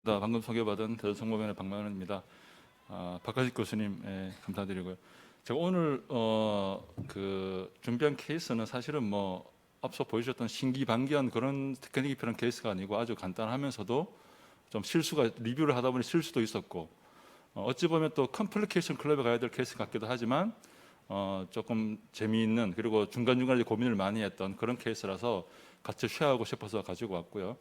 방금 소개받은 대전성모병원의 박만원입니다. 박가식 교수님 감사드리고요. 제가 오늘 준비한 케이스는 사실은 앞서 보여주셨던 신기반기한 그런 테크닉이 필요한 케이스가 아니고 아주 간단하면서도 좀 리뷰를 하다 보니 실수도 있었고 어찌 보면 또 컴플리케이션 클럽에 가야 될 케이스 같기도 하지만 조금 재미있는 그리고 중간중간에 고민을 많이 했던 그런 케이스라서 같이 쉐어하고 싶어서 가지고 왔고요.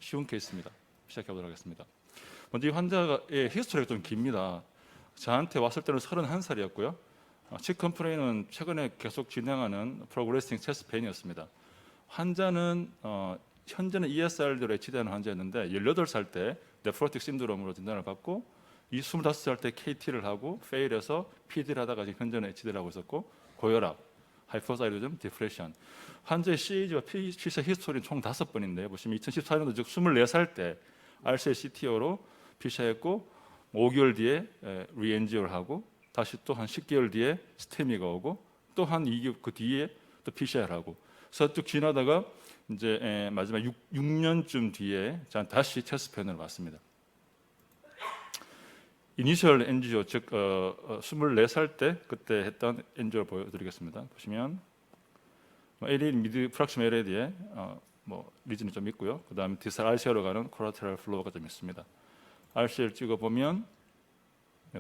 쉬운 케이스입니다. 시작해보도록 하겠습니다. 먼저 이 환자의 히스토리가 좀 깁니다. 저한테 왔을 때는 31살이었고요. 치 컴플레인은 최근에 계속 진행하는 프로그레싱 체스트 페인이었습니다. 환자는 현재는 ESRD로 치료하는 환자였는데 18살 때 네프로틱 신드롬으로 진단을 받고 25살 때 KT를 하고 페일해서 PD를 하다가 지금 현재는 HD를 하고 있었고 고혈압, 하이퍼사이로즘, 디프레션. 환자의 CAG와 피사 히스토리는 총 5번인데 보시면 2014년도 즉 24살 때 RCA CTO로 피샤했고 5개월 뒤에 리엔지오를 하고 다시 또 한 10개월 뒤에 스테미가 오고 또 한 2개월 그 뒤에 또 피샤를 하고 그래서 쭉 지나다가 이제 마지막 6년쯤 뒤에 다시 체스트 편을 왔습니다. 이니셜 엔지오 즉 24살 때 그때 했던 엔지오를 보여드리겠습니다. 보시면 LAD 미드 프락시멀 LAD에 리진이 좀 있고요. 그 다음에 디스탈 RCA로 가는 코라테럴 플로어가 좀 있습니다. RCA를 찍어보면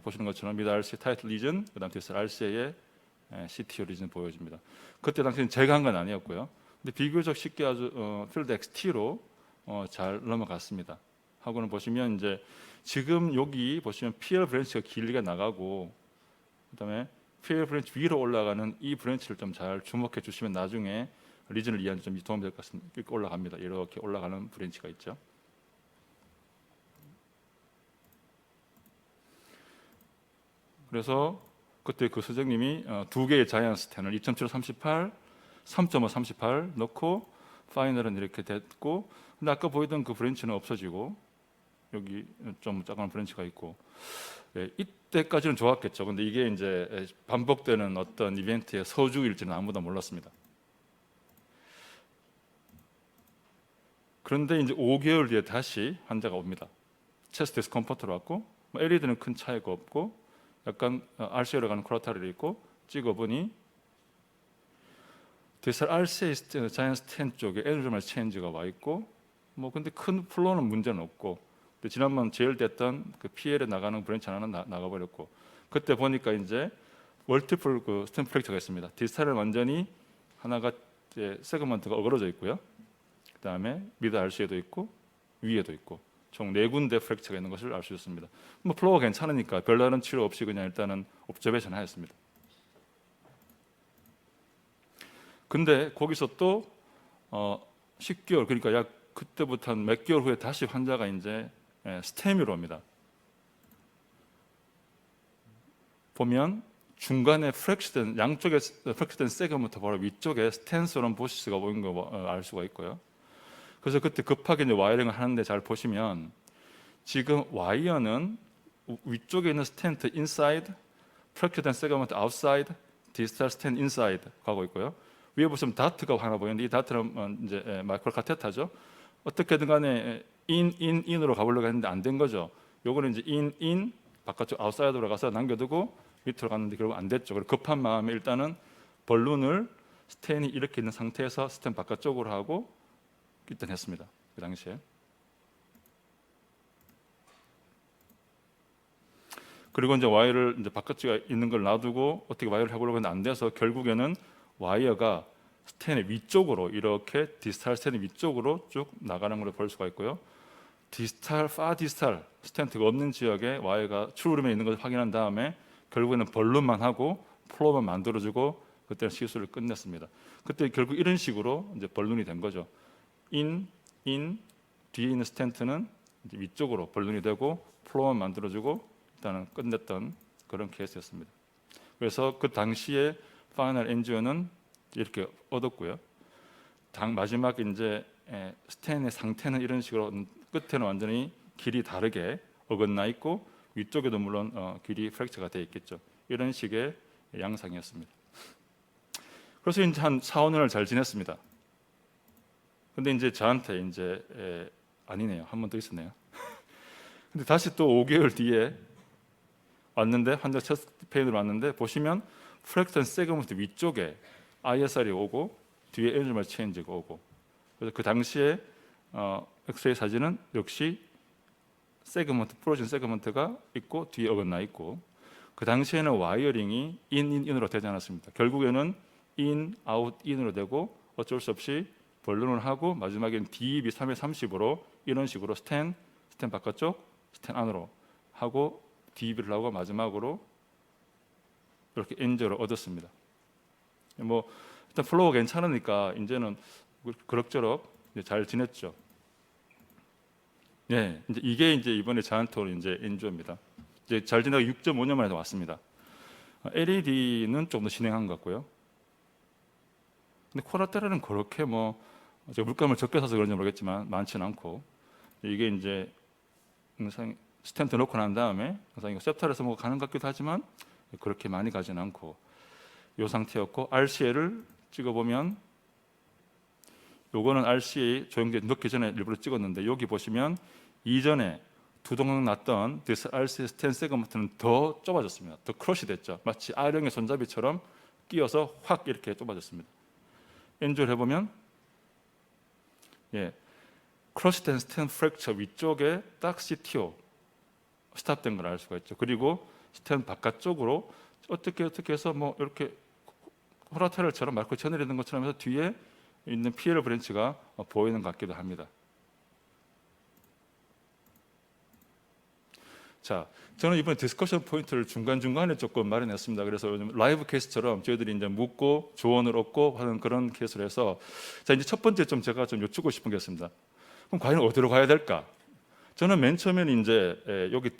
보시는 것처럼 미드 RCA 타이틀 리전, 그 다음 디스탈 RCA의 CTO 리전 보여집니다. 그때 당시는 제가 한 건 아니었고요. 근데 비교적 쉽게 아주 필드 XT로 잘 넘어갔습니다. 하고는 보시면 이제 지금 여기 보시면 PL 브랜치가 길게 나가고 그다음에 PL 브랜치 위로 올라가는 이 브랜치를 좀 잘 주목해 주시면 나중에 리전을 이해하는 좀 도움이 될 것 같습니다. 이렇게 올라갑니다. 이렇게 올라가는 브랜치가 있죠. 그래서 그때 그 소장님이 두 개의 자이언트 스탠을 2.75 38, 3.5 38 넣고 파이널은 이렇게 됐고, 근데 아까 보이던 그 브랜치는 없어지고 여기 좀 작은 브랜치가 있고, 이때까지는 좋았겠죠. 근데 이게 이제 반복되는 어떤 이벤트의 서주일지는 아무도 몰랐습니다. 그런데 이제 5개월 뒤에 다시 환자가 옵니다. 체스트 디스컴포트로 왔고 LED는 큰 차이가 없고 약간 RCA로 가는 코라타를 있고 찍어보니 디스탈 RCA 자이언트 스텐 쪽에 에너지멀 체인지가 와 있고 근데 큰 플로우는 문제는 없고 지난번 제일됐던 그 PL에 나가는 브랜치 하나는 나가버렸고 그때 보니까 이제 멀티플 그 스텐 프랙처가 있습니다. 디스탈은 완전히 하나가 이제 세그먼트가 어그러져 있고요. 그 다음에 미드 RC에도 있고 위에도 있고 총 4군데 프랙처가 있는 것을 알 수 있습니다. 플로우가 괜찮으니까 별다른 치료 없이 그냥 일단은 옵저베이션 하였습니다. 근데 거기서 또 10개월 그러니까 약 그때부터 한 몇 개월 후에 다시 환자가 이제 스테미로 옵니다. 보면 중간에 프랙시된 양쪽에 프랙시된 세그먼트 바로 위쪽에 스텐스런 보시스가 보이는 거 알 수가 있고요. 그래서 그때 급하게 이제 와이어링을 하는데 잘 보시면 지금 와이어는 위쪽에 있는 스텐트 인사이드, 프랙시된 세그먼트 아웃사이드, 디스탈 스텐트 인사이드 가고 있고요. 위에 보시면 다트가 하나 보이는데 이 다트는 이제 마이크로 카테타죠. 어떻게든 간에 인으로 가보려고 했는데 안 된 거죠. 요거는 이제 인 바깥쪽 아웃사이드로 가서 남겨두고 밑으로 갔는데 결국 안 됐죠. 그래서 급한 마음에 일단은 벌룬을 스텐이 이렇게 있는 상태에서 스텐 바깥쪽으로 하고 일단 했습니다. 그 당시에. 그리고 이제 와이어를 이제 바깥쪽에 있는 걸 놔두고 어떻게 와이어를 해보려고 했는데 안 돼서 결국에는 와이어가 스텐의 위쪽으로 이렇게 디스탈 스텐의 위쪽으로 쭉 나가는 걸 볼 수가 있고요. 디스탈 스텐트가 없는 지역에 와이어가 추르름에 있는 것을 확인한 다음에 결국에는 벌룬만 하고 플로우만 만들어주고 그때는 시술을 끝냈습니다. 그때 결국 이런 식으로 이제 벌룬이 된 거죠. 인 뒤에 있는 스텐트는 이제 위쪽으로 벌룬이 되고 플로우만 만들어주고 일단은 끝냈던 그런 케이스였습니다. 그래서 그 당시에 파이널 엔지오는 이렇게 얻었고요. 마지막 이제 스텐의 상태는 이런 식으로 끝에는 완전히 길이 다르게 어긋나 있고 위쪽에도 물론 길이 프랙처가 되어 있겠죠. 이런 식의 양상이었습니다. 그래서 이제 한 4, 5년을 잘 지냈습니다. 근데 이제 저한테 이제 아니네요. 한 번 더 있었네요. 근데 다시 또 5개월 뒤에 왔는데 환자 첫 페인으로 왔는데 보시면 프랙션 세그먼트 위쪽에 ISR이 오고 뒤에 엔지멀 체인지가 오고 그래서 그 당시에 엑스레이 사진은 역시 세그먼트 부러진 세그먼트가 있고 뒤에 어긋나 있고 그 당시에는 와이어링이 인으로 되지 않았습니다. 결국에는 인, 아웃, 인으로 되고 어쩔 수 없이 본론을 하고 마지막에는 DEB 3에 30으로 이런 식으로 스텐 바깥쪽, 스텐 안으로 하고 DEB를 하고 마지막으로 이렇게 엔저를 얻었습니다. 뭐 일단 플로우가 괜찮으니까 이제는 그럭저럭 잘 지냈죠. 네, 이게 이제 이번에 저한테는 이제 엔저입니다. 이제 잘 지내고 6.5년 만에 왔습니다. LAD는 좀 더 진행한 것 같고요. 근데 콜라테랄은 그렇게 뭐 제가 물감을 적게 사서 그런지 모르겠지만 많지는 않고 이게 이제 스텐트 넣고 난 다음에 이거 septal에서 뭐 가는 것 같기도 하지만 그렇게 많이 가지는 않고 이 상태였고 RCA를 찍어보면 요거는 RCA 조영제 넣기 전에 일부러 찍었는데 여기 보시면 이전에 두동강 났던 RCA 스텐 세그먼트는 더 좁아졌습니다. 더 크러시 됐죠. 마치 R형의 손잡이처럼 끼어서 확 이렇게 좁아졌습니다. 엔조를 해보면 크러시된 스텐 프랙처 위쪽에 딱 CTO 스탑된 걸 알 수가 있죠. 그리고 스텐 바깥쪽으로 어떻게 해서 뭐 이렇게 호라테럴처럼 마이크로 채널이 있는 것처럼 해서 뒤에 있는 PL 브랜치가 보이는 것 같기도 합니다. 자, 저는 이번에 디스커션 포인트를 중간중간에 조금 마련했습니다. 그래서 요즘 라이브 케이스처럼 저희들이 이제 묻고 조언을 얻고 하는 그런 케이스를 해서 자, 이제 첫 번째 좀 제가 좀 여쭙고 싶은 게 있습니다. 그럼 과연 어디로 가야 될까? 저는 맨 처음에는 이제 여기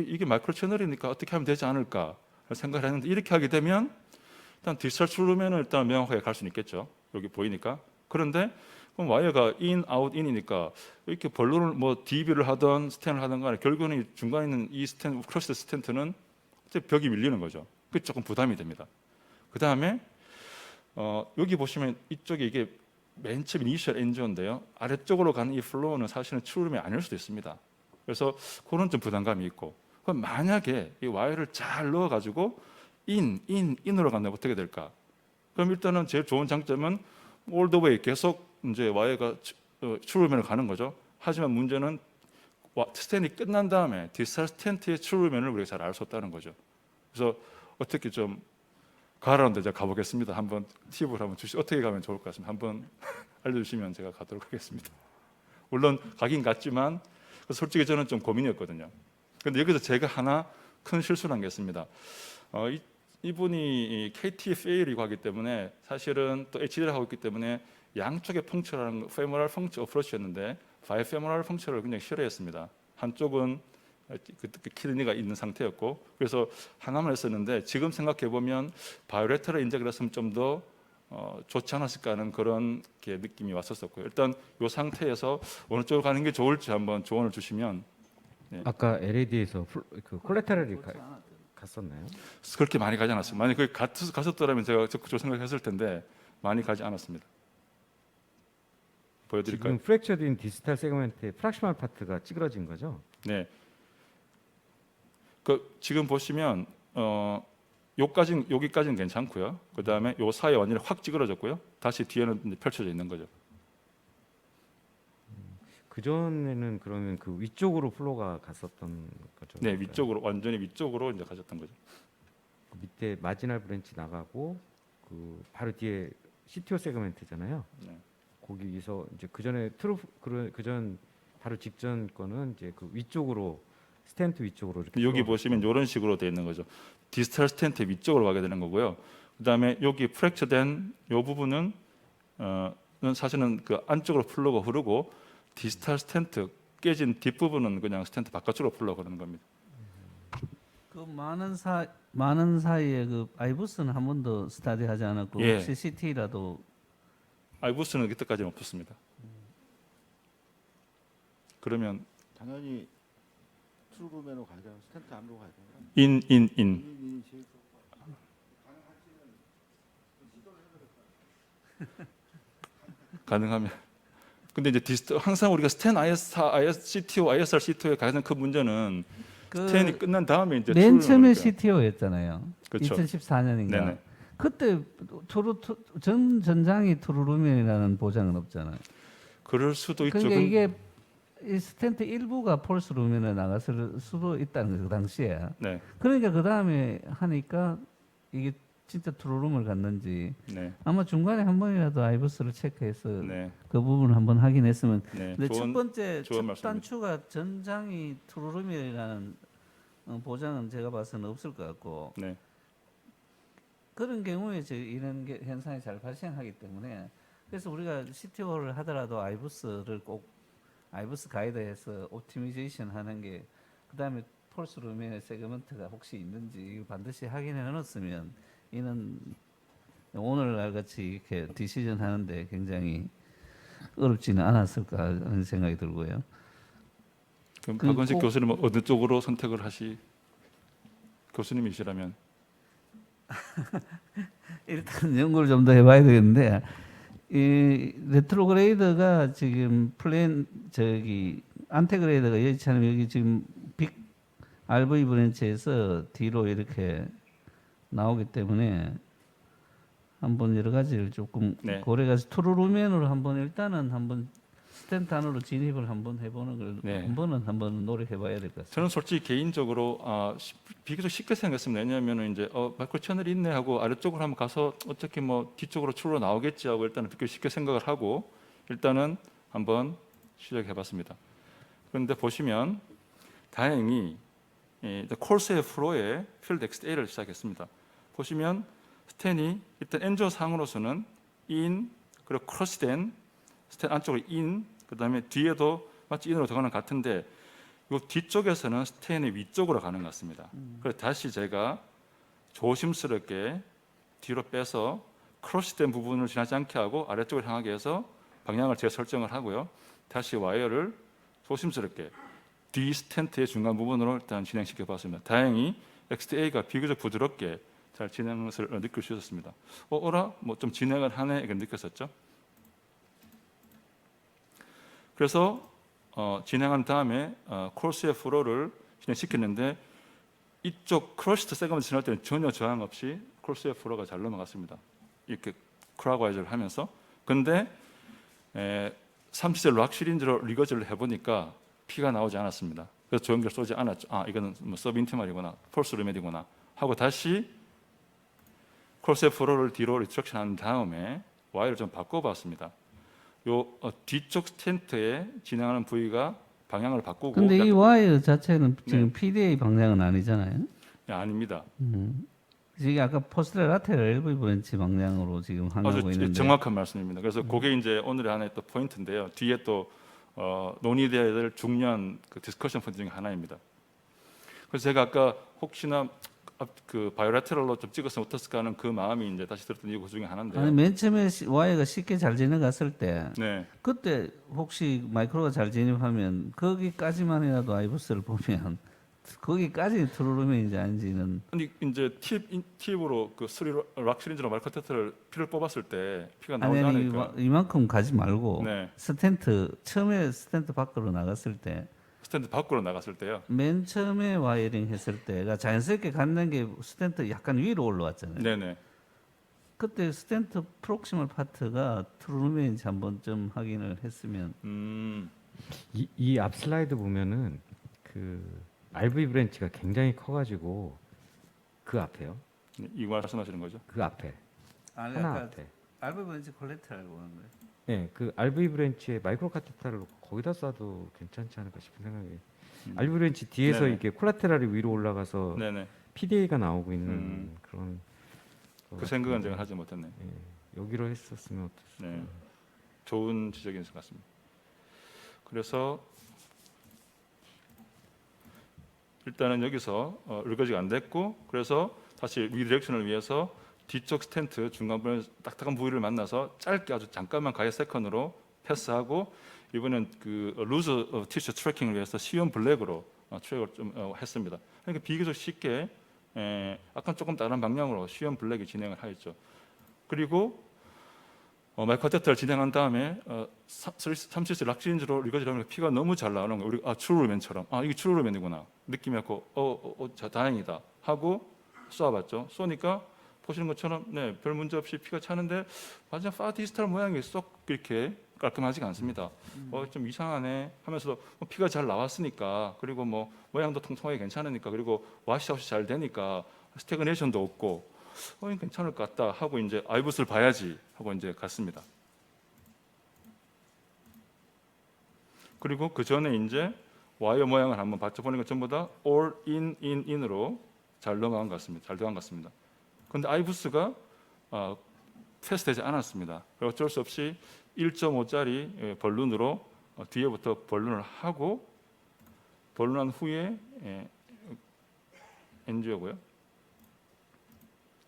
이게 마이크로 채널이니까 어떻게 하면 되지 않을까 생각을 했는데 이렇게 하게 되면 일단 디지털 출루면은 일단 명확하게 갈 수는 있겠죠. 여기 보이니까. 그런데 그럼 와이어가 인, 아웃, 인이니까 이렇게 본론을 뭐 DB를 하든 스텐을 하든 간에 결국은 중간에 있는 이 스텐, 크러시드 스텐트는 벽이 밀리는 거죠. 그게 조금 부담이 됩니다. 그 다음에 여기 보시면 이쪽에 이게 맨 처음 이니셜 엔저인데요. 아래쪽으로 가는 이 플로우는 사실은 출루이 아닐 수도 있습니다. 그래서 그런 좀 부담감이 있고 그럼 만약에 이 와이어를 잘 넣어가지고 인으로 간다면 어떻게 될까? 그럼 일단은 제일 좋은 장점은 올 더 웨이 계속 이제 와이어가 출루면을 가는 거죠. 하지만 문제는 스탠이 끝난 다음에 디스탈 스탠트의 출루면을 우리가 잘 알 수 없다는 거죠. 그래서 어떻게 좀 가라는데 제가 가보겠습니다. 한번 팁을 한번 어떻게 가면 좋을 것 같습니다. 한번 알려주시면 제가 가도록 하겠습니다. 물론 가긴 갔지만 솔직히 저는 좀 고민이었거든요. 그런데 여기서 제가 하나 큰 실수를 한 게 있습니다. 이분이 KTFA라고 하기 때문에 사실은 또 HD를 하고 있기 때문에 양쪽의 펑처라는 페모럴 펑처 어프로치였는데 바이페모럴 펑처를 굉장히 싫어했습니다. 한쪽은 그 키드니가 있는 상태였고 그래서 하나만 했었는데 지금 생각해 보면 바이오레터를 인젝을 했으면 좀 더 좋지 않았을까 하는 그런 느낌이 왔었고요. 일단 이 상태에서 어느 쪽으로 가는 게 좋을지 한번 조언을 주시면. 네. 아까 LAD에서 그 콜레테럴이 갔었나요? 그렇게 많이 가지 않았어요. 만약 그 갔었더라면 제가 적극적으로 생각했을 텐데 많이 가지 않았습니다. 보여드릴까요? 지금 프랙처드인 디스탈 세그멘트의 프락시멀 파트가 찌그러진 거죠? 네. 지금 보시면 여기까지는 괜찮고요. 그 다음에 요 사이에 완전히 확 찌그러졌고요. 다시 뒤에는 이제 펼쳐져 있는 거죠. 그 전에는 그러면 그 위쪽으로 플로가 갔었던 거죠? 네, 위쪽으로 완전히 위쪽으로 이제 가졌던 거죠. 그 밑에 마지널 브랜치 나가고 그 바로 뒤에 CTO 세그멘트잖아요. 네. 거기서 이제 그 전에 그전 바로 직전 거는 이제 그 위쪽으로 스텐트 위쪽으로 이렇게 여기 보시면 이런 식으로 되어 있는 거죠. 디스탈 스텐트 위쪽으로 가게 되는 거고요. 그다음에 여기 프랙처된 이 부분은 사실은 그 안쪽으로 플로가 흐르고 디스탈 스텐트 깨진 뒷부분은 그냥 스텐트 바깥쪽으로 플로 흐르는 겁니다. 그 많은 사이에 그 아이부스는 한 번도 스타디하지 않았고 예. 혹시 CT라도 아이부스는 그때까지는 없었습니다. 그러면 당연히 트루루맨으로 가야 되나 스탠트 안으로 가야 되나? 인 인이 제일 가능하면 근데 이제 항상 우리가 스텐 CTO, ISR CTO의 가장 큰 문제는 스텐이 끝난 다음에 이제 맨 처음에 출근을 CTO였잖아요. 그렇죠. 2014년인가. 네네. 그때 전 전장이 트루루멘이라는 보장은 없잖아요. 그럴 수도 있죠. 그러니까 이게 이 스텐트 일부가 폴스 루멘에 나갔을 수도 있다는 거예요. 그 당시에. 네, 그러니까 그 다음에 하니까 이게 진짜 트루룸을 갔는지 네, 아마 중간에 한 번이라도 아이버스를 체크해서 네, 그 부분을 한번 확인했으면. 네. 근데 첫 번째 좋은 첫 말씀입니다. 단추가 전장이 트루룸이라는 보장은 제가 봐서는 없을 것 같고 네, 그런 경우에 이런 현상이 잘 발생하기 때문에 그래서 우리가 CTO를 하더라도 아이버스를 꼭 아이버스 가이드에서 옵티미제이션 하는 게 그다음에 폴스 루멘의 세그먼트가 혹시 있는지 반드시 확인해 놓았으면 이는 오늘날 같이 이렇게 디시전 하는데 굉장히 어렵지는 않았을까 하는 생각이 들고요. 그럼 그 박원식 꼭- 교수님은 어느 쪽으로 선택을 교수님이시라면 일단 연구를 좀 더 해봐야 되겠는데 이 레트로그레이더가 지금 안테그레이더가 여의치 않으면 여기 지금 빅 RV 브랜치에서 뒤로 이렇게 나오기 때문에 한번 여러 가지를 조금 네. 고려해서 트루루멘으로 한번 일단은 한번 스탠트 안으로 진입을 한번 해보는 걸 네. 한번 노력해봐야 될 것 같습니다. 저는 솔직히 개인적으로 비교적 쉽게 생각했습니다. 왜냐하면 이제 마이크로 채널이 있네 하고 아래쪽으로 한번 가서 어차피 뭐 뒤쪽으로 출로 나오겠지 하고 일단은 비교적 쉽게 생각을 하고 일단은 한번 시작해봤습니다. 그런데 보시면 다행히 콜스의 프로에 필드 XA를 시작했습니다. 보시면 스탠이 일단 엔저 상으로서는 인 그리고 크러시된 스탠 안쪽으로 인 그다음에 뒤에도 마치 인으로 들어가는 것 같은데 이 뒤쪽에서는 스탠의 위쪽으로 가는 것 같습니다. 그래서 다시 제가 조심스럽게 뒤로 빼서 크러시된 부분을 지나지 않게 하고 아래쪽을 향하게 해서 방향을 재설정을 하고요. 다시 와이어를 조심스럽게 뒤 스탠트의 중간 부분으로 일단 진행시켜 봤습니다. 다행히 XDA가 비교적 부드럽게 잘 진행을 느낄 수 있었습니다. 어라? 뭐 좀 진행을 하네 이렇게 느꼈었죠. 그래서 진행한 다음에 콜스의 프로를 진행시켰는데 이쪽 크러시트 세그먼트 지날 때는 전혀 저항 없이 콜스의 프로가 잘 넘어갔습니다. 이렇게 크라과이저를 하면서. 근데 37셀 락 시린지로 리거즈를 해보니까 피가 나오지 않았습니다. 그래서 조연기를 쏘지 않았죠. 이거는 뭐 서브인티멀이구나, 폴스 루멘이구나 하고 다시 콜스의 프로를 뒤로 리트럭션한 다음에 와이어를 좀 바꿔봤습니다. 요 뒤쪽 스탠트에 진행하는 부위가 방향을 바꾸고. 근데 이 와이어 자체는 지금 네. PDA 방향은 아니잖아요. 아닙니다. 지금 아까 포스트레 라테럴 LV 브랜치 방향으로 지금 아주 하고 있는데 정확한 말씀입니다. 그래서 그게 이제 오늘의 하나의 또 포인트인데요. 뒤에 또 논의되어야 될 중요한 그 디스커션 포인트 중에 하나입니다. 그래서 제가 아까 혹시나 그 바이오라테럴로 좀 찍었으면 어땠을까 하는 그 마음이 이제 다시 들었던 이유 중에 하나인데요. 아니 맨 처음에 와이어가 쉽게 잘 진행갔을 때 네. 그때 혹시 마이크로가 잘 진입하면 거기까지만이라도 아이버스를 보면 거기까지 트루루멘인지 아닌지는 근데 이제 팁으로 그 락 시린지로 마이크 테스트를 피를 뽑았을 때 피가 나오지 아니 않으니까. 이만큼 가지 말고 네. 처음에 스탠트 밖으로 나갔을 때 스탠드 밖으로 나갔을 때요. 맨 처음에 와이어링 했을 때가 자연스럽게 갖는 게 스탠트 약간 위로 올라왔잖아요. 네네. 그때 스탠트 프록시멀 파트가 트루루멘인지 한번 좀 확인을 했으면 이 앞 슬라이드 보면은 그 RV 브랜치가 굉장히 커가지고 그 앞에요. 이거 말씀하시는 거죠? 그 앞에 아니, 하나 아까 앞에. 알베 브랜치 콜레트라고 하는 거예요. 네, 그 RV 브랜치에 마이크로 카테터를 놓고 거기다 쏴도 괜찮지 않을까 싶은 생각이. RV 브랜치 뒤에서 네네. 이게 콜라테랄이 위로 올라가서 네네. PDA가 나오고 있는 그런. 그 생각은 제가 하지 못했네요. 예, 여기로 했었으면 어땠을까. 네. 좋은 지적인 것 같습니다. 그래서 일단은 여기서 리거지가 안 됐고 그래서 다시 리디렉션을 위해서 뒤쪽 스탠트 중간부에 딱딱한 부위를 만나서 짧게 아주 잠깐만 가해 세컨으로 패스하고 이번엔 그 루즈 티슈 트래킹을 위해서 시온 블랙으로 트랙을 좀 했습니다. 그러니까 비교적 쉽게 아까 조금 다른 방향으로 시온 블랙이 진행을 하였죠. 그리고 마이크로카테터를 진행한 다음에 3cc 락시인즈로 리거지를 하면 피가 너무 잘 나오는 거예요. 우리 트루루멘처럼 이게 트루루멘이구나 느낌이 왔고 자, 다행이다 하고 쏘아봤죠. 쏘니까 보시는 것처럼 네, 별 문제 없이 피가 차는데 마지막 파디스탈 모양이 쏙 이렇게 깔끔하지가 않습니다. 좀 이상하네 하면서도 피가 잘 나왔으니까 그리고 뭐 모양도 통통하게 괜찮으니까 그리고 와시아웃이 잘 되니까 스태그네이션도 없고 괜찮을 것 같다 하고 이제 아이붓을 봐야지 하고 이제 갔습니다. 그리고 그 전에 이제 와이어 모양을 한번 봤죠. 보니까 전부 다 all in으로 잘 넘어간 것 같습니다. 잘 들어간 것 같습니다. 그런데 아이부스가 패스되지 않았습니다. 어쩔 수 없이 1.5짜리 벌룬으로 뒤에부터 벌룬을 하고 벌룬한 후에 엔지오고요.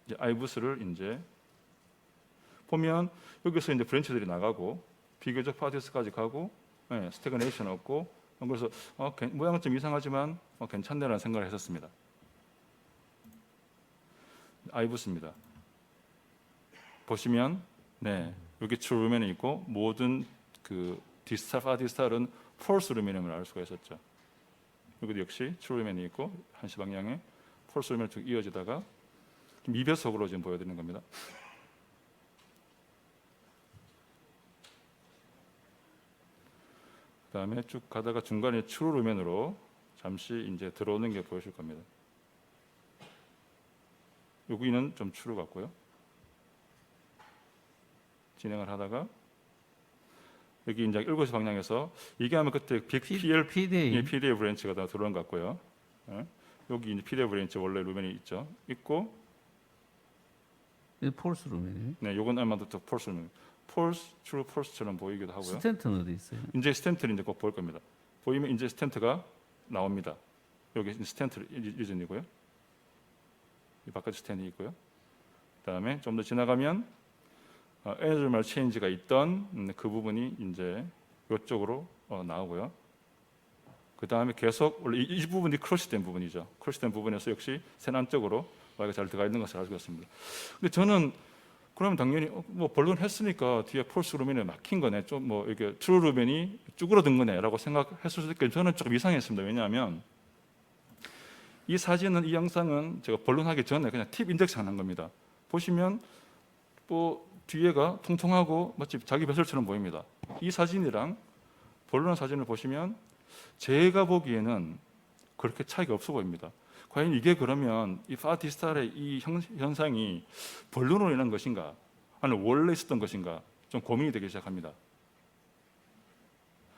이제 아이부스를 이제 보면 여기서 이제 브랜치들이 나가고 비교적 파디스까지 가고 스태그네이션 없고 그래서 모양은 좀 이상하지만 괜찮네라는 생각을 했었습니다. 아이부스입니다. 보시면 네 여기 트루 루멘이 있고 모든 그 디스탈 파디스탈은 폴스 루멘임을 알 수가 있었죠. 여기도 역시 트루 루멘이 있고 한시 방향에 폴스 루멘이 쭉 이어지다가 미배속으로 지금 보여드리는 겁니다. 그다음에 쭉 가다가 중간에 트루 루멘으로 잠시 이제 들어오는 게 보여줄 겁니다. 여기는 좀 트루 같고요. 진행을 하다가 여기 이제 7시 방향에서 이게 아마 그때 PDA 브랜치가 다 들어온 것 같고요. 여기 이제 PDA 브랜치 원래 루멘이 있고 이 폴스 루멘이에요? 네, 요건 아마도 또 폴스 루멘. 트루 폴스처럼 보이기도 하고요. 스텐트는 어디 있어요? 이제 스텐트를 이제 꼭 보일 겁니다. 보이면 이제 스텐트가 나옵니다. 여기 스텐트 리전이고요. 이 바깥에 스텐이 있고요. 그다음에 좀 더 지나가면 에너지말 체인지가 있던 그 부분이 이제 이쪽으로 나오고요. 그 다음에 계속 원래 이 부분이 크러쉬된 부분이죠. 크러쉬된 부분에서 역시 세난 쪽으로 와이가 잘 들어가 있는 것을 알 수가 있습니다. 근데 저는 그러면 당연히 뭐 본론 했으니까 뒤에 폴스 루멘에 막힌 거네, 좀 뭐 이게 트루 루멘이 쭈그러든 거네라고 생각했을 수 있게 저는 조금 이상했습니다. 왜냐하면 이 사진은 이 영상은 제가 본론하기 전에 그냥 팁 인젝션한 겁니다. 보시면 뭐 뒤에가 통통하고 마치 자기 뱃살처럼 보입니다. 이 사진이랑 본론 사진을 보시면 제가 보기에는 그렇게 차이가 없어 보입니다. 과연 이게 그러면 이 파디스탈의 이 현상이 본론으로 인한 것인가 아니면 원래 있었던 것인가 좀 고민이 되기 시작합니다.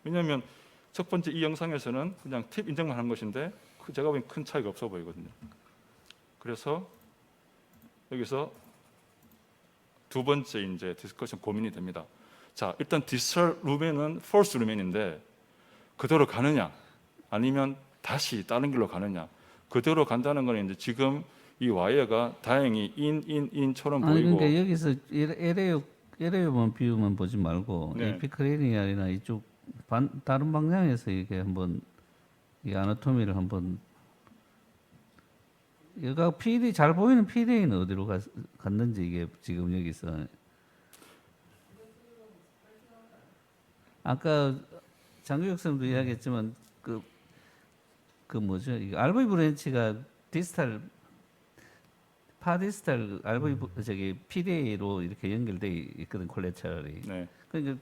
왜냐하면 첫 번째 이 영상에서는 그냥 팁 인정만 한 것인데 제가 보기엔 큰 차이가 없어 보이거든요. 그래서 여기서 두 번째 이제 디스커션 고민이 됩니다. 자, 일단 디스탈 루멘은 폴스 루멘인데 그대로 가느냐 아니면 다시 다른 길로 가느냐. 그대로 간다는 건 이제 지금 이 와이어가 다행히 인처럼 보이고. 그러니까 여기서 LA만 비우만 보지 말고 네. 에피크레니알이나 이쪽 다른 방향에서 이게 한번 이 아나토미를 한번 얘가 PD 잘 보이는 PDA는 어디로 갔는지 이게 지금 여기서 아까 장규혁 선생님도 이야기했지만 그 뭐죠? 이 RV 브랜치가 디스탈 파디스탈 RV 저기 PDA로 이렇게 연결돼 있거든 콜레테럴이. 네. 그러니까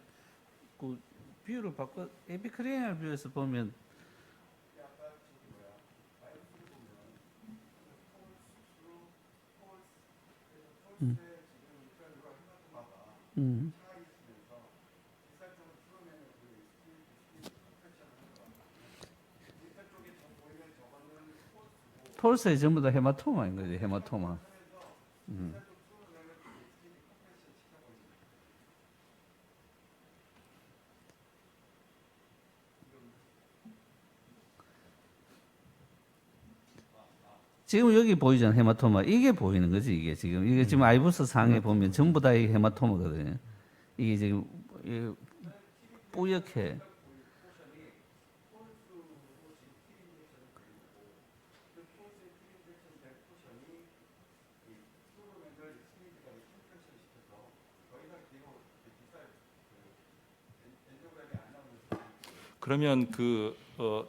그 뷰를 바꿔 에피크레니얼 뷰에서 보면 폴스에 전부 다 헤마토마인 거지, 헤마토마. 지금 여기 보이잖아, 헤마토마. 이게 보이는 거지, 이게 지금. 이게 지금 아이부스 상에 보면 전부 다 이게 헤마토마거든요. 이게 지금 이게 뿌옇게. 그러면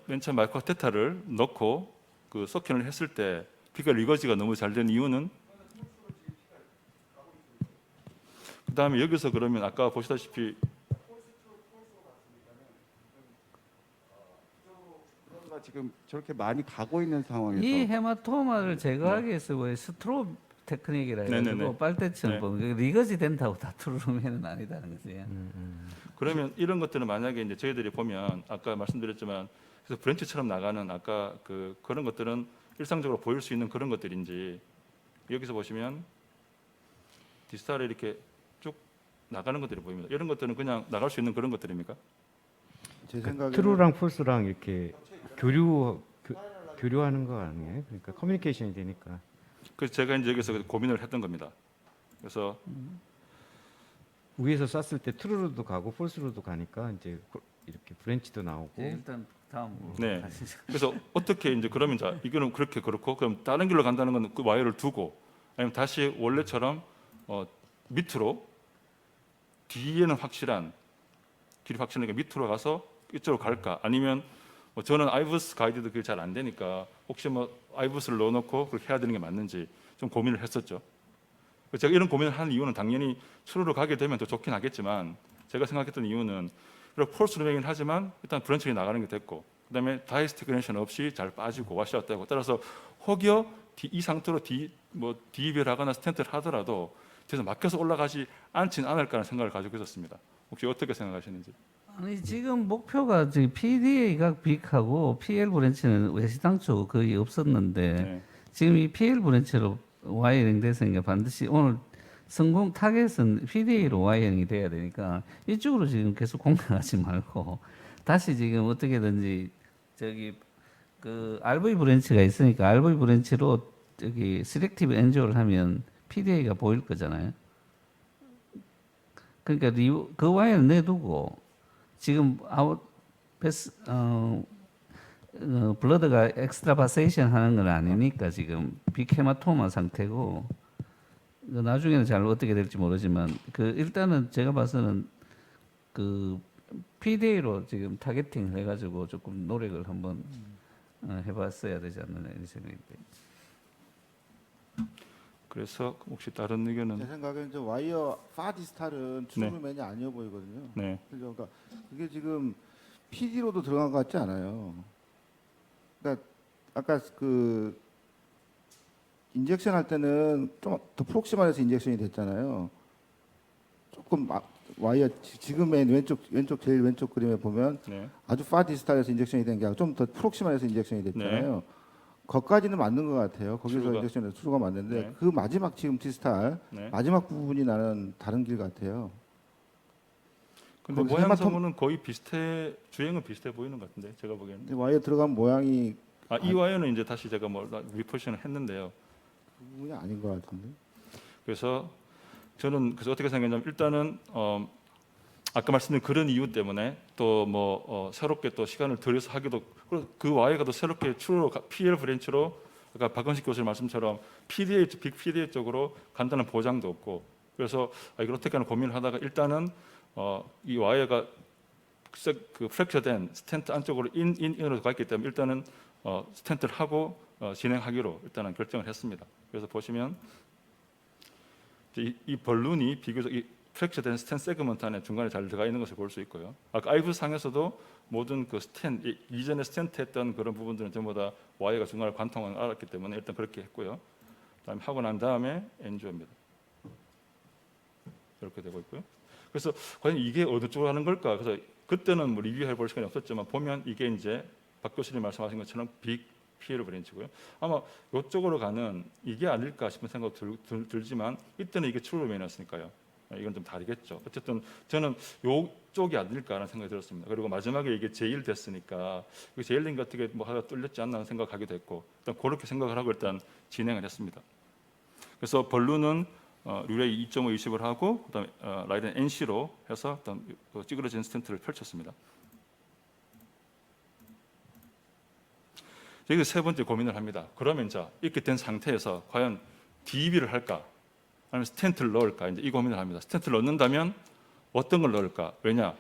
맨 처음 마이크로 테타를 넣고 그 소킹을 했을 때 피가 리거지가 너무 잘 된 이유는 그다음에 여기서 그러면 아까 보시다시피 지금 저렇게 많이 가고 있는 상황에서 이 헤마토마를 제거하기 위해서 왜 스트로 테크닉이라 해가지고 네네네. 빨대처럼 네. 보면 리거지 된다고 다 투르르면은 아니다는 거지. 그러면 이런 것들은 만약에 이제 저희들이 보면 아까 말씀드렸지만 그래서 브랜치처럼 나가는 아까 그런 것들은 일상적으로 보일 수 있는 그런 것들인지 여기서 보시면 디스탈에 이렇게 쭉 나가는 것들이 보입니다. 이런 것들은 그냥 나갈 수 있는 그런 것들입니까? 제 생각에는 트루랑 폴스랑 이렇게 교류하는 거 아니에요? 그러니까 커뮤니케이션이 되니까. 그래서 제가 이제 여기서 고민을 했던 겁니다. 그래서 위에서 쐈을 때 트루로도 가고 폴스로도 가니까 이제 이렇게 브랜치도 나오고. 일단 다음으로 네. 가시죠. 그래서 어떻게 이제 그러면 자 이거는 그렇게 그렇고 그럼 다른 길로 간다는 건 그 와이어를 두고 아니면 다시 원래처럼 밑으로 뒤에는 확실한 길이 확실하니까 밑으로 가서 이쪽으로 갈까 아니면 저는 아이브스 가이드도 그게 잘 안 되니까 혹시 아이브스를 넣어놓고 그렇게 해야 되는 게 맞는지 좀 고민을 했었죠. 제가 이런 고민을 하는 이유는 당연히 추로로 가게 되면 더 좋긴 하겠지만 제가 생각했던 이유는 그리고 폴스로 매긴 하지만 일단 브랜치가 나가는 게 됐고 그다음에 다이스티그레이션 없이 잘 빠지고 와시아웃되고 따라서 혹여 이 상태로 디입을하거나 스텐트를 하더라도 뒤에서 막혀서 올라가지 않진 않을까라는 생각을 가지고 있었습니다. 혹시 어떻게 생각하시는지? 아니 지금 목표가 지금 PDA가 빅하고 PL 브랜치는 외시당초 거의 없었는데 네. 지금 이 PL 브랜치로 와이어링 됐으니까 반드시 오늘 성공 타겟은 PDA로 와이어링이 돼야 되니까 이쪽으로 지금 계속 공략하지 말고 다시 지금 어떻게든지 저기 그 RV 브랜치가 있으니까 RV 브랜치로 저기 셀렉티브 엔조를 하면 PDA가 보일 거잖아요. 그러니까 그 와이어를 내두고 지금 블러드가 엑스트라바세이션 하는 건 아니니까 지금 빅헤마토마 상태고 나중에는 잘 어떻게 될지 모르지만 일단은 제가 봐서는 그 PDA로 지금 타겟팅 해가지고 조금 노력을 한번 해봤어야 되지 않느냐 이런 생각이 듭니다. 그래서 혹시 다른 제 의견은? 생각에는 저 와이어 파디스탈은 트루맨이 아니어 보이거든요. 네. 그러니까 그게 지금 PD로도 들어간 것 같지 않아요. 그러니까 아까 그 인젝션 할 때는 좀 더 프록시멀해서 인젝션이 됐잖아요. 조금 와이어 지금 맨 왼쪽 제일 왼쪽 그림에 보면 네. 아주 파디스탈에서 인젝션이 된 게 아니라 좀 더 프록시멀해서 인젝션이 됐잖아요. 거기까지는 맞는 것 같아요. 거기서 트루가. 인젝션에서 트루가 맞는데 네. 그 마지막 지금 디스탈 네. 마지막 부분이 나는 다른 길 같아요. 근데 거기서 모양상으로는 거의 주행은 비슷해 보이는 것 같은데 제가 보기에는. 근데 와이어 들어간 모양이 이 와이어는 이제 다시 제가 리포지션을 했는데요. 그 부분이 아닌 것 같은데. 그래서 저는 어떻게 생각했냐면 일단은 아까 말씀드린 그런 이유 때문에 또 새롭게 또 시간을 들여서 하기도 그리고 그 와이어가 또 새롭게 PL 브랜치로 아까 박건식 교수님 말씀처럼 빅 PDA 쪽으로 간다는 보장도 없고 그래서 이걸 어떻게 하나 고민을 하다가 일단은 이 와이어가 그 프랙처된 스텐트 안쪽으로 인으로 가 있기 때문에 일단은 스텐트를 하고 진행하기로 일단은 결정을 했습니다. 그래서 보시면 이 벌룬이 비교적 이 프랙처된 스텐 세그먼트 안에 중간에 잘 들어가 있는 것을 볼 수 있고요. 아까 아이브 상에서도 모든 그 이전에 스텐트 했던 그런 부분들은 전부 다 와이어가 중간에 관통을 알았기 때문에 일단 그렇게 했고요. 그다음에 하고 난 다음에 엔조입니다. 이렇게 되고 있고요. 그래서 과연 이게 어느 쪽으로 하는 걸까? 그래서 그때는 리뷰해 볼 시간이 없었지만 보면 이게 이제 박 교수님 말씀하신 것처럼 빅 PL 브랜치고요. 아마 이쪽으로 가는 이게 아닐까 싶은 생각 들지만 이때는 이게 트루맨이었으니까요. 이건 좀 다르겠죠. 어쨌든 저는 이쪽이 아닐까라는 생각이 들었습니다. 그리고 마지막에 이게 제일 됐으니까 이거 제일링 어떻게 하다 뚫렸지 않나 생각하기도 했고 일단 그렇게 생각을 하고 일단 진행을 했습니다. 그래서 벌룬은 류레이 2.5 20을 하고 그다음에 라이덴 NC로 해서 일단 찌그러진 스텐트를 펼쳤습니다. 여기서 세 번째 고민을 합니다. 그러면 이렇게 된 상태에서 과연 DB를 할까? 아니면 스텐트를 넣을까? 이제 이 고민을 합니다. 스텐트를 넣는다면 어떤 걸 넣을까? 왜냐?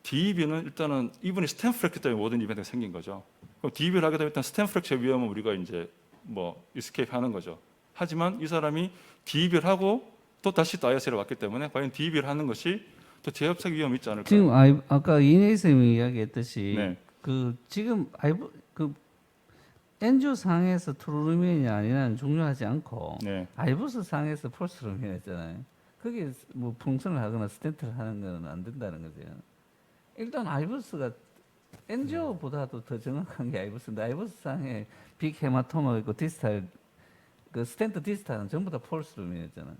DEB는 일단은 이분이 스탬 프랙처 때문에 모든 이벤트가 생긴 거죠. 그럼 DEB를 하게 되면 일단 스탬 프랙처 위험은 우리가 이제 뭐 이스케이프 하는 거죠. 하지만 이 사람이 DEB를 하고 또 다시 또 ISL에 왔기 때문에 과연 DEB를 하는 것이 또 재협착 위험이 있지 않을까? 지금 아까 이내희 쌤이 이야기했듯이 네. 그 지금 그 엔조 상에서 트루루멘이 아니라는 중요하지 않고 네. 아이부스 상에서 폴스 루멘이었잖아요. 그게 뭐 풍선을 하거나 스텐트를 하는 건 안 된다는 거죠. 일단 아이부스가 엔조보다도 더 정확한 게 아이부스인데 아이부스 상에 빅 헤마토마 있고 디스탈 그 스텐트 디스탈은 전부 다 폴스 루멘이었잖아요.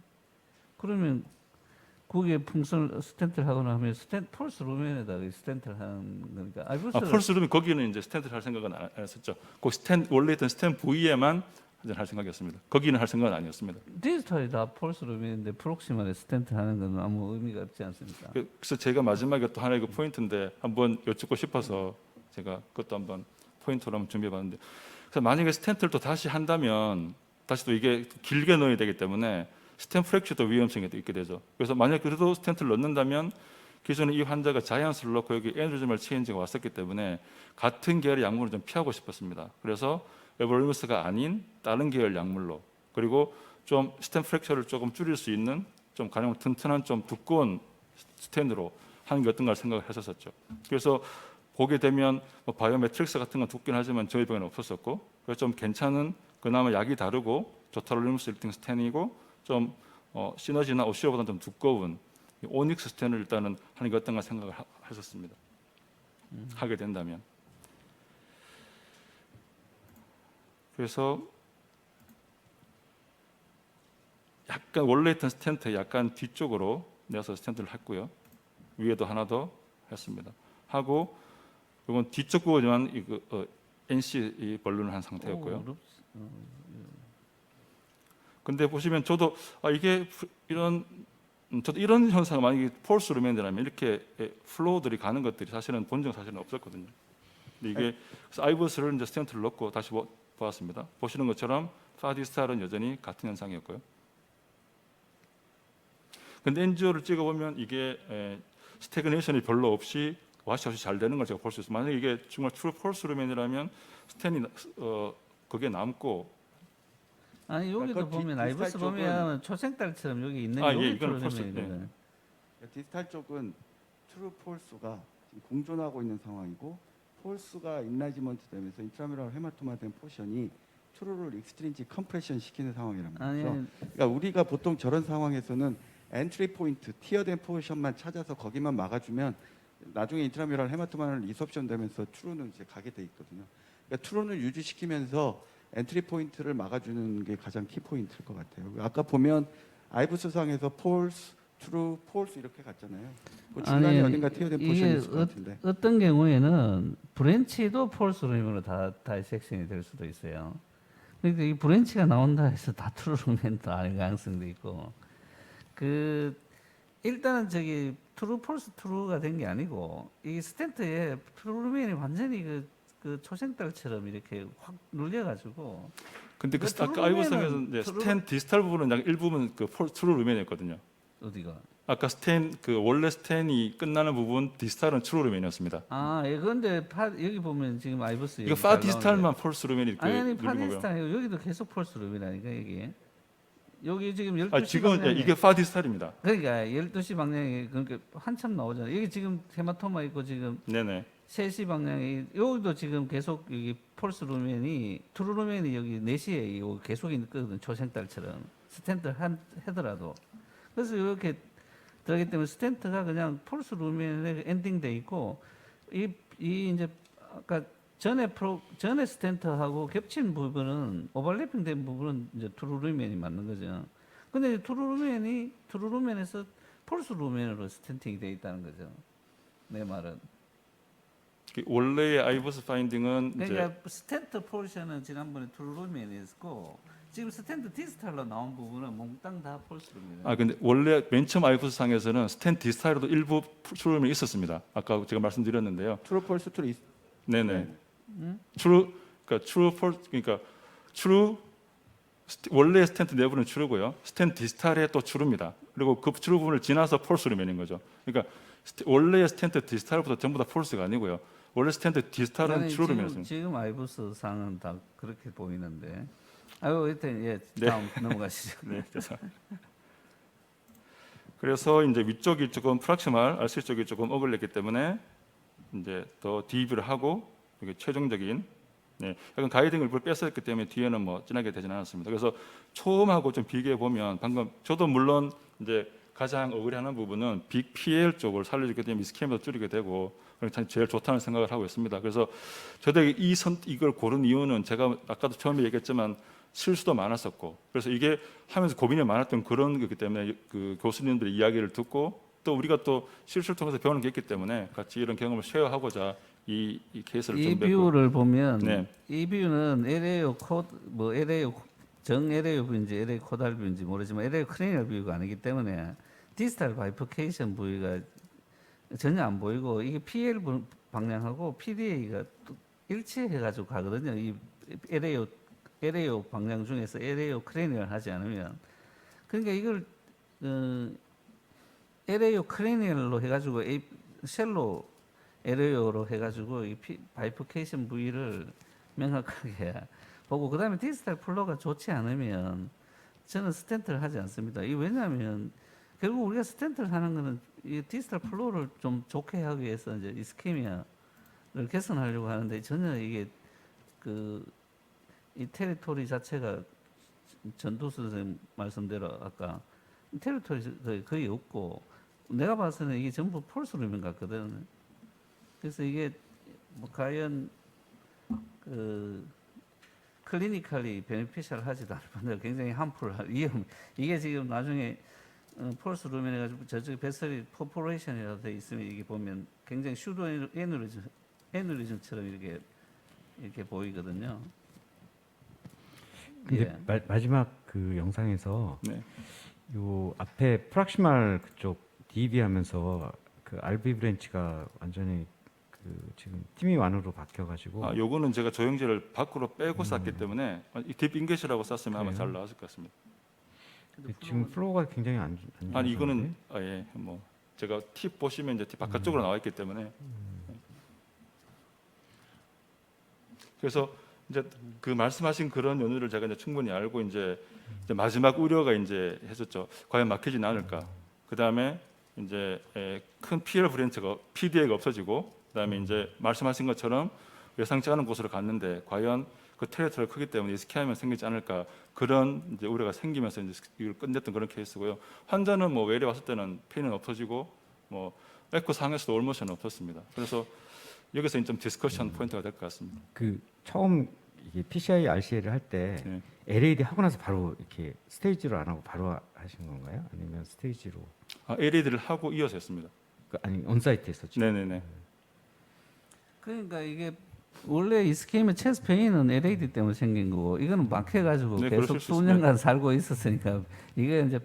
그러면 그게 풍선 스텐트를 하거나 하면 폴스 루멘에다가 스텐트를 하는 거니까 아이부스 펄스 룸이 거기는 이제 스탠드를 할 생각은 안 했었죠. 그 원래 있던 스탠 부위에만 할 생각이었습니다. 거기는 할 생각은 아니었습니다. 디지털이 다 폴스 루멘인데 프록시마에 스텐트 하는 건 아무 의미가 없지 않습니까? 그래서 제가 마지막에 또 하나의 그 포인트인데 한번 여쭙고 싶어서 제가 그것도 한번 포인트로 한번 준비해봤는데, 그래서 만약에 스텐트를 또 다시 한다면 다시 또 이게 길게 넣어야 되기 때문에 스텐 프랙처도 위험성이 또 있게 되죠. 그래서 만약 그래도 스텐트를 넣는다면 기존에 이 환자가 자이언스를 넣고 여기 에너지멀 체인지가 왔었기 때문에 같은 계열의 약물을 좀 피하고 싶었습니다. 그래서 에버리무스가 아닌 다른 계열 약물로, 그리고 좀 스텐 프랙처를 조금 줄일 수 있는 좀 가령 튼튼한 좀 두꺼운 스텐으로 하는 게 어떤가 생각을 했었죠. 그래서 보게 되면 뭐 바이오매트릭스 같은 건 두껍긴 하지만 저희 병에는 없었었고, 그래서 좀 괜찮은 그나마 약이 다르고 조타롤리무스 1등 스텐이고 좀 시너지나 오시오보다는 좀 두꺼운 오닉스 스텐을 일단은 하는 게 어떤가 생각을 했었습니다. 하게 된다면. 그래서 약간 원래 있던 스텐트 약간 뒤쪽으로 내서 스텐트를 했고요. 위에도 하나 더 했습니다. 하고 이건 뒤쪽 부분만 NC 이 벌룬을 한 상태였고요. 근데 보시면 저도 이게 저도 이런 현상 만약에 폴스 루멘이라면 이렇게 플로우들이 가는 것들이 사실은 본 적 사실은 없었거든요. 근데 이게 그래서 아이버스를 이제 스텐트를 넣고 다시 보았습니다. 보시는 것처럼 파디스탈은 여전히 같은 현상이었고요. 근데 엔지오를 찍어보면 이게 스태그네이션이 별로 없이 와시아웃이 잘 되는 걸 제가 볼 수 있어요. 만약에 이게 정말 트루 폴스 루멘이라면 스텐이 그게 남고, 아니 여기도 그러니까 보면 디스탈 아이부스 쪽은- 보면 초생딸처럼 여기 있는 예, 여기 이거는 폴스, 트루루멘이거든. 디스탈 쪽은 트루 폴스가 지금 공존하고 있는 상황이고, 폴스가 인라지먼트 되면서 인트라뮤럴 헤마토마 된 포션이 트루를 익스트린지 컴프레션 시키는 상황이란 아니 말이죠. 그러니까 우리가 보통 저런 상황에서는 엔트리 포인트 티어된 포션만 찾아서 거기만 막아주면 나중에 인트라뮤럴 헤마토마는 리섭션 되면서 트루는 이제 가게 돼 있거든요. 그러니까 트루는 유지시키면서 엔트리 포인트를 막아주는 게 가장 키 포인트일 것 같아요. 아까 보면 아이부스상에서 폴스, 트루, 폴스 이렇게 갔잖아요. 그 중간에 아니, 어딘가 티어된 이게 포션이 있을 것 같은데. 어떤 경우에는 브랜치도 폴스 루멘으로 다 다이섹션이 될 수도 있어요. 그러니까 이 브랜치가 나온다 해서 다 트루루멘도 아닐 가능성도 있고, 그 일단은 저기 트루 폴스 트루가 된 게 아니고 이 스텐트에 트루루멘이 완전히 그 초생딸처럼 이렇게 확 눌려가지고. 근데 그 그러니까 아까 아이버스상에서 트루루멘은 스텐 디스탈 부분은 약 일부분 그 트루 루멘이었거든요. 어디가? 아까 스텐 그 원래 스텐이 끝나는 부분 디스탈은 트루 루멘이었습니다. 아, 예, 그런데 여기 보면 지금 아이버스 이거 여기 파 잘 디스탈만 폴스 루멘이 아니 눌린 거고요. 파디스탈 여기도 계속 폴스 루멘이라니까 여기. 여기 지금 12시 아 지금 방향에 이게 파 디스탈입니다. 그러니까 12시 방향에 그러니까 한참 나오잖아요. 여기 지금 헤마토마 있고 지금 네네. 3시 3시 방향에 여기도 지금 계속 여기 폴스 루멘이 트루 루멘이 여기 4시에 여기 계속 있거든. 초생딸처럼 스텐트 하더라도. 그래서 이렇게 들어가기 때문에 스텐트가 그냥 폴스 루멘에 엔딩돼 있고 이 이제 아까 전에 스텐트하고 겹친 부분은 오버래핑된 부분은 이제 트루루멘이 맞는 거죠. 근데 트루루멘에서 폴스 루멘으로 스텐팅이 돼 있다는 거죠. 내 말은. 원래의 아이버스 파인딩은 그러니까 이제 스텐트 포션은 지난번에 트루루멘이었고 지금 스텐트 디스탈로 나온 부분은 몽땅 다 폴스 루멘. 근데 원래 맨 처음 아이버스 상에서는 스텐 디스탈에도 일부 트루 루멘이 있었습니다. 아까 제가 말씀드렸는데요. 트루 폴스 트루 네네. 트루 원래 스텐트 내부는 트루고요. 스텐 디스탈에 또 트루입니다. 그리고 그 트루 부분을 지나서 폴스 루멘인 거죠. 그러니까 원래의 스탠드 디지털보다 전부 다 폴스가 아니고요. 원래 스탠드 디지털은 아니, 트루룸이었습니다. 지금 아이부스 상은 다 그렇게 보이는데. 아유, 일단 예, 다음 넘어가시죠. 네, 죄송합니다. 그래서 이제 위쪽이 조금 프락시말, RC 쪽이 조금 어글렸기 때문에 이제 더 DB를 하고 이게 최종적인 약간 가이딩을 일부러 뺐었기 때문에 뒤에는 뭐 진하게 되지는 않았습니다. 그래서 처음하고 좀 비교해 보면 방금 저도 물론 이제 가장 억울해하는 부분은 빅 PL 쪽을 살려주기 때문에 스캠도 줄이게 되고 참 제일 좋다는 생각을 하고 있습니다. 그래서 저도 이걸 고른 이유는 제가 아까도 처음에 얘기했지만 실수도 많았었고 그래서 이게 하면서 고민이 많았던 그런 거기 때문에 그 교수님들의 이야기를 듣고 또 우리가 또 실수를 통해서 배우는 게 있기 때문에 같이 이런 경험을 쉐어하고자 이 케이스를 이 좀 뷰를 보면 네. 이 뷰는 LAO 코드 뭐 LAO 정 LAO 뷰인지 LA 코달 뷰인지 모르지만 LAO 크리니얼 뷰가 아니기 때문에 디지털 바이포케이션 부위가 전혀 안 보이고 이게 PL 방향하고 PDA가 일치해가지고 가거든요. 이 LAO 방향 중에서 LAO 크리니얼 하지 않으면 그러니까 이걸 LAO 크리니얼로 해가지고 쉘로 LAO로 해가지고 이 바이포케이션 부위를 명확하게 보고 그다음에 디지털 플로우가 좋지 않으면 저는 스탠트를 하지 않습니다. 이 왜냐하면 결국 우리가 스탠트를 하는 거는 이 디지털 플로우를 좀 좋게 하기 위해서 이제 이스케미아를 개선하려고 하는데 전혀 이게 이 테리토리 자체가 전도수 선생님 말씀대로 아까 테리토리 거의 없고 내가 봐서는 이게 전부 폴스룸인 것 같거든. 그래서 이게 뭐 과연 클리니컬리 베네피셜 하지도 않을 뿐더러 굉장히 위험. 이게 지금 나중에 폴스 루멘 해가지고 저쪽에 베설이 포포레이션이라고 돼 있으면 이게 보면 굉장히 슈도 애누리즘처럼 이렇게 보이거든요. 근데 예. 마지막 그 영상에서 네. 요 앞에 프락시말 그쪽 DB하면서 그 RB 브랜치가 완전히 그 지금 팀이 완으로 바뀌어가지고 요거는 제가 조형제를 밖으로 빼고 쌌기 때문에 딥 인겟이라고 쌌으면 아마 그래요? 잘 나왔을 것 같습니다. 지금 플로우가 굉장히 안 아니 좋아졌는데? 이거는 뭐 제가 팁 보시면 이제 팁 바깥쪽으로 나와 있기 때문에 그래서 이제 그 말씀하신 그런 연유를 제가 이제 충분히 알고 이제 마지막 우려가 이제 했었죠. 과연 막히진 않을까. 그 다음에 이제 큰 PL 브랜치가 PDA가 없어지고 그다음에 이제 말씀하신 것처럼 예상치 않은 곳으로 갔는데 과연 그 테리토리가 크기 때문에 스캐하면 생기지 않을까 그런 이제 우려가 생기면서 이제 이걸 끝냈던 그런 케이스고요. 환자는 뭐 외래 왔을 때는 페인은 없어지고 뭐 에코 상에서도 올모션은 없었습니다. 그래서 여기서 좀 디스커션 포인트가 될 것 같습니다. 그 처음 이게 PCI RCA를 할 때 네. LAD 하고 나서 바로 이렇게 스테이지로 안 하고 바로 하신 건가요? 아니면 스테이지로? LAD를 하고 이어서 했습니다. 아니 온사이트 했었죠. 네네네. 그러니까 이게 원래 이스케미아 체스트 페인은 LAD 때문에 생긴 거고 이거는 막혀가지고 네, 계속 그러실 수 수년간 살고 있었으니까 이게 이제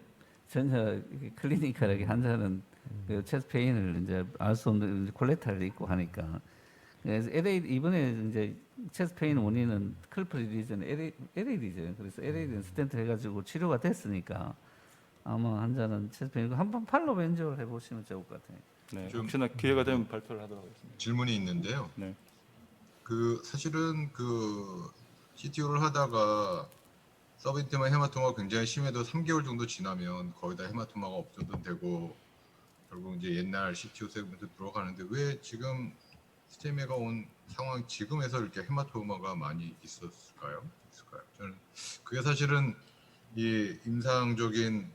전혀 클리니컬하게 환자는 그 체스트 페인을 이제 알 수 없는 콜레타를 있고 하니까 그래서 LAD 이번에 이제 체스트 페인 원인은 클프리 리전 LAD죠. 그래서 LAD는 스탠트 해가지고 치료가 됐으니까 아마 환자는 체스트 페인 한번 팔로우 벤저를 해보시면 좋을 것 같아요. 네. 좀- 혹시나 기회가 되면 발표를 하도록 하겠습니다. 질문이 있는데요. 네. 그 사실은 그 CTO를 하다가 서브인티마 헤마토마가 굉장히 심해도 3개월 정도 지나면 거의 다 헤마토마가 없어도 되고 결국 이제 옛날 CTO 세그먼트 들어가는데 왜 지금 스테미가 온 상황 지금에서 이렇게 헤마토마가 많이 있을까요? 저는 그게 사실은 이 임상적인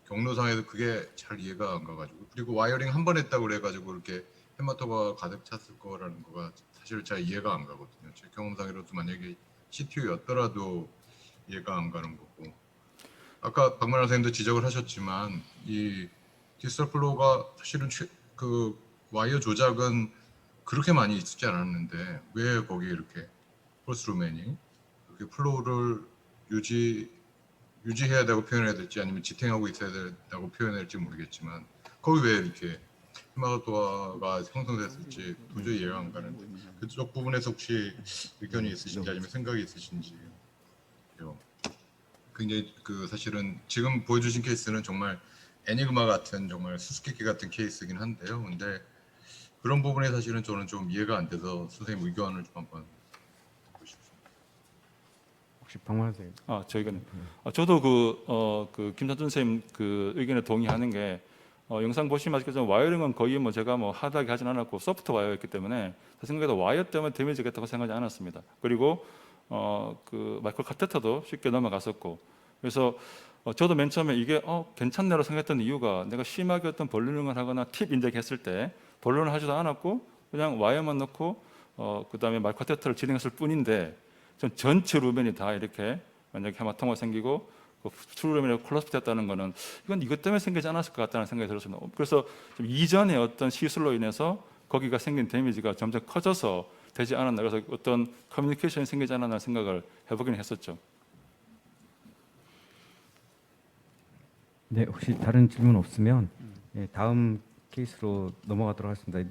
경로상에서 그게 잘 이해가 안 가가지고 그리고 와이어링 한 번 했다고 그래가지고 이렇게 헤마토마가 가득 찼을 거라는 거가 사실 잘 이해가 안 가거든요. 제 경험상으로도 만약에 CTO였더라도 이해가 안 가는 거고 아까 박만환 선생님도 지적을 하셨지만 이 디지털 플로우가 사실은 그 와이어 조작은 그렇게 많이 있지 않았는데 왜 거기에 이렇게 폴스루맨이 그렇게 플로우를 유지해야 되고 표현해야 될지 아니면 지탱하고 있어야 된다고 표현해야 될지 모르겠지만 거기 왜 이렇게 헤마토마가 형성됐을지 도저히 이해가 안 가는데 그쪽 부분에서 혹시 의견이 있으신지 아니면 생각이 있으신지 굉장히 그 사실은 지금 보여주신 케이스는 정말 애니그마 같은 정말 수수께끼 같은 케이스긴 한데요. 근데 그런 부분에 사실은 저는 좀 이해가 안 돼서 선생님 의견을 좀 한번 듣고 싶습니다. 혹시 박만환 선생님. 저희가 저도 그 김찬준 선생님 그 의견에 동의하는 게 영상 보시면 아시겠지만 와이어링은 거의 뭐 제가 뭐 하드하게 하진 않았고 소프트 와이어였기 때문에 제 생각에도 와이어 때문에 데미지겠다고 생각하지 않았습니다. 그리고 그 마이크로 카테터도 쉽게 넘어갔었고 그래서 저도 맨 처음에 이게 괜찮네라고 생각했던 이유가 내가 심하게 어떤 벌루닝을 하거나 팁 인젝했을 때 벌룬을 하지도 않았고 그냥 와이어만 넣고 그다음에 마이크로 카테터를 진행했을 뿐인데 전체 루멘이 다 이렇게 만약에 헤마토마가 생기고 트루 루멘이 콜라프트 됐다는 거는 이건 이것 때문에 생기지 않았을 것 같다는 생각이 들었습니다. 그래서 좀 이전에 어떤 시술로 인해서 거기가 생긴 데미지가 점점 커져서 되지 않았나 그래서 어떤 커뮤니케이션이 생기지 않았나 생각을 해보긴 했었죠. 네, 혹시 다른 질문 없으면 다음 케이스로 넘어가도록 하겠습니다.